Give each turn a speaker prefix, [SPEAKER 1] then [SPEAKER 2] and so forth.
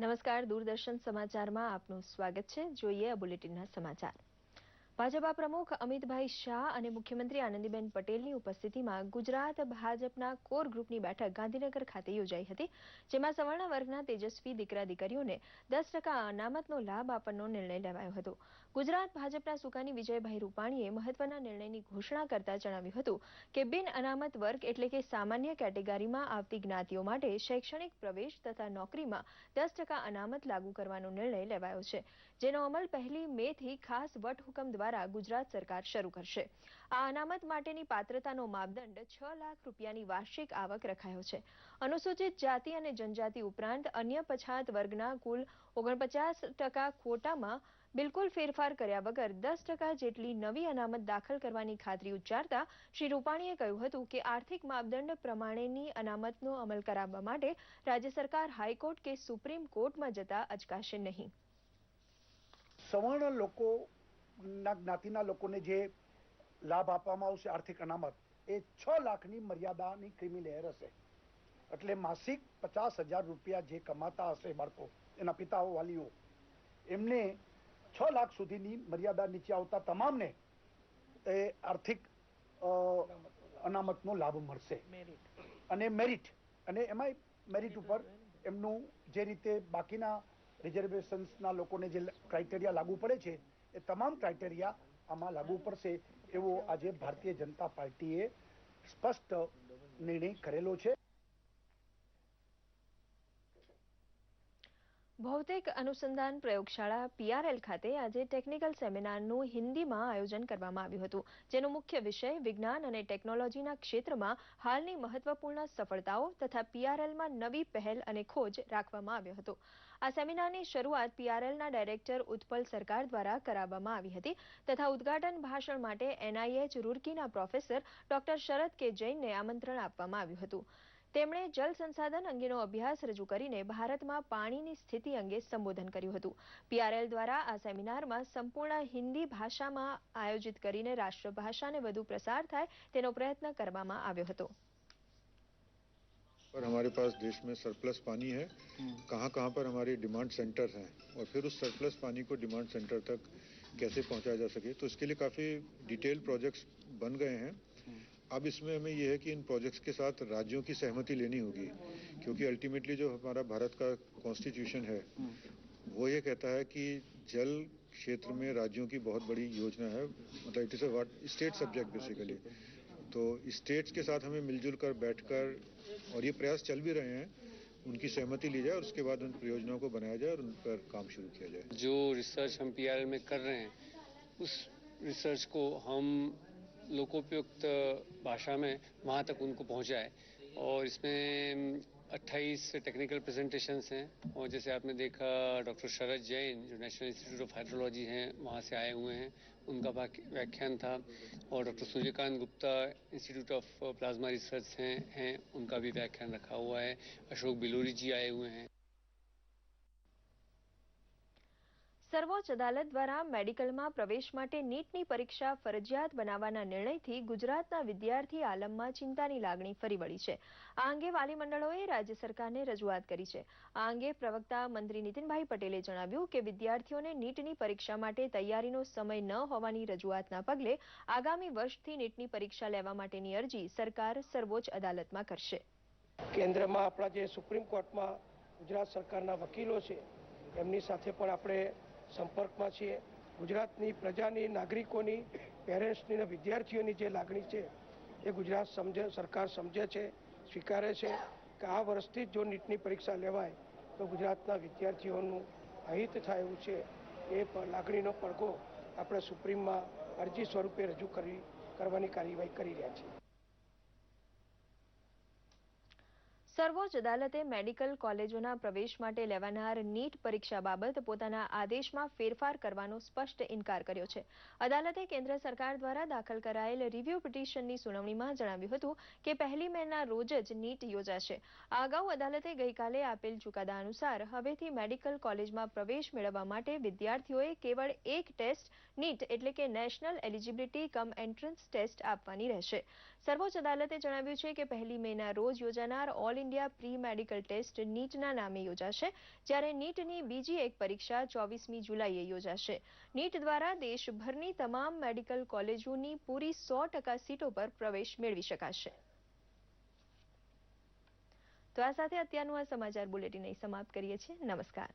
[SPEAKER 1] નમસ્કાર, દૂરદર્શન સમાચારમાં આપનું સ્વાગત છે. જોઈએ આ બુલેટિનના સમાચાર. ભાજપા પ્રમુખ અમિતભાઈ શાહ અને મુખ્યમંત્રી આનંદીબેન પટેલની ઉપસ્થિતિમાં ગુજરાત ભાજપના કોર ગ્રુપની બેઠક ગાંધીનગર ખાતે યોજાઈ હતી, જેમાં સવર્ણ વર્ગના તેજસ્વી દીકરા દીકરીઓને 10% અનામતનો લાભ આપવાનો નિર્ણય લેવાયો હતો. ગુજરાત ભાજપના સુકાની વિજયભાઈ રૂપાણીએ મહત્વના નિર્ણયની ઘોષણા કરતા જણાવ્યું હતું કે બિન અનામત વર્ગ એટલે કે સામાન્ય કેટેગરીમાં આવતી જ્ઞાતિઓ માટે શૈક્ષણિક પ્રવેશ તથા નોકરીમાં 10% અનામત લાગુ કરવાનો નિર્ણય લેવાયો છે, જેનો અમલ 1 મેથી ખાસ વટહુકમ દ્વારા ગુજરાત સરકાર શરૂ કરશે. આ અનામત માટેની પાત્રતાનો માપદંડ 6 લાખ રૂપિયાની વાર્ષિક આવક રખાયો છે. અનુસૂચિત જાતિ અને જનજાતિ ઉપરાંત અન્ય પછાત વર્ગના કુલ 49% કોટામાં બિલકુલ ફેરફાર કર્યા વગર 10% જેટલી નવી અનામત દાખલ કરવાની ખાતરી ઉચ્ચારતા શ્રી રૂપાણીએ કહ્યું હતું કે આર્થિક માપદંડ પ્રમાણેની અનામતનો અમલ કરાવવા માટે રાજ્ય સરકાર હાઈકોર્ટ કે સુપ્રીમ કોર્ટમાં જતા અચકાશે નહીં.
[SPEAKER 2] સવર્ણ લોકોના જ્ઞાતિના લોકોને જે લાભ આપવામાં આવશે આર્થિક અનામત એ 6 લાખની મર્યાદાની ક્રીમી લેયર હશે. એટલે માસિક 50,000 રૂપિયા જે કમાતા હશે બાળકો, એના પિતાઓ વાલીઓ, એમને 6 લાખ સુધીની મર્યાદા નીચે આવતા તમામને એ આર્થિક અનામતનો લાભ મળશે. અને મેરિટ, અને એમાં મેરિટ ઉપર એમનું જે રીતે બાકીના રિઝર્વેશન્સના લોકોને જે ક્રાઇટેરિયા લાગુ પડે છે એ તમામ ક્રાઇટેરિયા આમાં લાગુ પડશે એવો આજે ભારતીય જનતા પાર્ટીએ સ્પષ્ટ નિર્ણય કરેલો છે.
[SPEAKER 1] ભૌતિક અનુસંધાન પ્રયોગશાળા PRL ખાતે આજે ટેકનિકલ સેમિનારનું હિન્દીમાં આયોજન કરવામાં આવ્યું હતું, જેનો મુખ્ય વિષય વિજ્ઞાન અને ટેકનોલોજીના ક્ષેત્રમાં હાલની મહત્વપૂર્ણ સફળતાઓ તથા PRLમાં નવી પહેલ અને ખોજ રાખવામાં આવ્યો હતો. આ સેમિનારની શરૂઆત PRLના ડાયરેક્ટર ઉત્પલ સરકાર દ્વારા કરાવવામાં આવી હતી તથા ઉદ્ઘાટન ભાષણ માટે NIH રૂરકીના પ્રોફેસર ડોક્ટર શરદ કે જૈનને આમંત્રણ આપવામાં આવ્યું હતું. તેમણે જળ સંસાધન અંગેનો અભ્યાસ રજૂ કરીને ભારતમાં પાણીની સ્થિતિ અંગે સંબોધન કર્યું હતું. PRL દ્વારા આ સેમિનારમાં સંપૂર્ણ હિન્દી ભાષામાં આયોજિત કરીને રાષ્ટ્રભાષાને વધુ પ્રસાર થાય તેનો પ્રયત્ન કરવામાં આવ્યો હતો.
[SPEAKER 3] पर हमारे पास देश में सरप्लस पानी है, कहाँ कहाँ पर हमारे डिमांड सेंटर हैं और फिर उस सरप्लस पानी को डिमांड सेंटर तक कैसे पहुंचाया जा सके, तो इसके लिए काफ़ी डिटेल प्रोजेक्ट्स बन गए हैं. अब इसमें हमें यह है कि इन प्रोजेक्ट्स के साथ राज्यों की सहमति लेनी होगी, क्योंकि अल्टीमेटली जो हमारा भारत का कॉन्स्टिट्यूशन है वो ये कहता है कि जल क्षेत्र में राज्यों की बहुत बड़ी योजना है, मतलब it is a state subject basically. तो स्टेट्स के साथ हमें मिलजुल कर बैठकर, और ये प्रयास चल भी रहे हैं, उनकी सहमति ली जाए और उसके बाद उन परियोजनाओं को बनाया जाए और उन पर काम शुरू किया जाए.
[SPEAKER 4] जो रिसर्च हम PRL में कर रहे हैं उस रिसर्च को हम लोकोपयुक्त भाषा में वहाँ तक उनको पहुँचाए, और इसमें 28 टेक्निकल प्रेजेंटेशंस हैं. और जैसे आपने देखा डॉक्टर शरद जैन जो नेशनल इंस्टीट्यूट ऑफ हाइड्रोलॉजी हैं वहाँ से आए हुए हैं, उनका व्याख्यान था. और doctor Suryakant Gupta institute of plasma research हैं उनका भी व्याख्यान रखा हुआ है. अशोक बिलोरी जी आए हुए हैं.
[SPEAKER 1] સર્વોચ્ચ અદાલત દ્વારા મેડિકલમાં પ્રવેશ માટે નીટની પરીક્ષા ફરજિયાત બનાવવાના નિર્ણયથી ગુજરાતના વિદ્યાર્થી આલમમાં ચિંતાની લાગણી ફરી વળી છે. આ અંગે વાલી મંડળોએ રાજ્ય સરકારને રજૂઆત કરી છે. આ અંગે પ્રવક્તા મંત્રી નીતિનભાઈ પટેલે જણાવ્યું કે વિદ્યાર્થીઓને નીટની પરીક્ષા માટે તૈયારીનો સમય ન હોવાની રજૂઆતના પગલે આગામી વર્ષથી નીટની પરીક્ષા લેવા માટેની અરજી સરકાર સર્વોચ્ચ અદાલતમાં કરશે.
[SPEAKER 5] કેન્દ્રમાં આપણા જે સુપ્રીમ કોર્ટમાં ગુજરાત સરકારના વકીલો છે એમની સાથે પણ આપણે સંપર્કમાં છીએ. ગુજરાતની પ્રજાની, નાગરિકોની, પેરેન્ટ્સની અને વિદ્યાર્થીઓની જે લાગણી છે એ ગુજરાત સરકાર સમજે છે, સ્વીકારે છે કે આ વર્ષથી જો નીટની પરીક્ષા લેવાય તો ગુજરાતના વિદ્યાર્થીઓનું અહિત થાય એવું છે. એ લાગણીનો પડઘો આપણે સુપ્રીમમાં અરજી સ્વરૂપે રજૂ કરવાની કાર્યવાહી કરી રહ્યા છીએ.
[SPEAKER 1] સર્વોચ્ચ અદાલતે મેડિકલ કોલેજોના પ્રવેશ માટે લેવાનાર નીટ પરીક્ષા બાબત પોતાના આદેશમાં ફેરફાર કરવાનો સ્પષ્ટ ઇનકાર કર્યો છે. અદાલતે કેન્દ્ર સરકાર દ્વારા દાખલ કરાયેલ રિવ્યુ પિટિશનની સુનાવણીમાં જણાવ્યું હતું કે 1 મેના રોજ જ નીટ યોજાશે. આ અગાઉ અદાલતે ગઈકાલે આપેલ ચુકાદા અનુસાર હવેથી મેડિકલ કોલેજમાં પ્રવેશ મેળવવા માટે વિદ્યાર્થીઓએ કેવળ એક ટેસ્ટ નીટ એટલે કે national eligibility cum entrance test આપવાની રહેશે. સર્વોચ્ચ અદાલતે જણાવ્યું છે કે 1 મેના રોજ યોજાનાર all India pre medical test નીટના નામે યોજાશે, જ્યારે નીટની બીજી એક પરીક્ષા 24મી જુલાઈએ યોજાશે. નીટ દ્વારા દેશભરની તમામ મેડિકલ કોલેજોની પૂરી 100% સીટો પર પ્રવેશ મેળવી શકાશે. તો આ સાથે અત્યારનું આ સમાચાર બુલેટિન અહીં સમાપ્ત કરીએ છીએ. નમસ્કાર.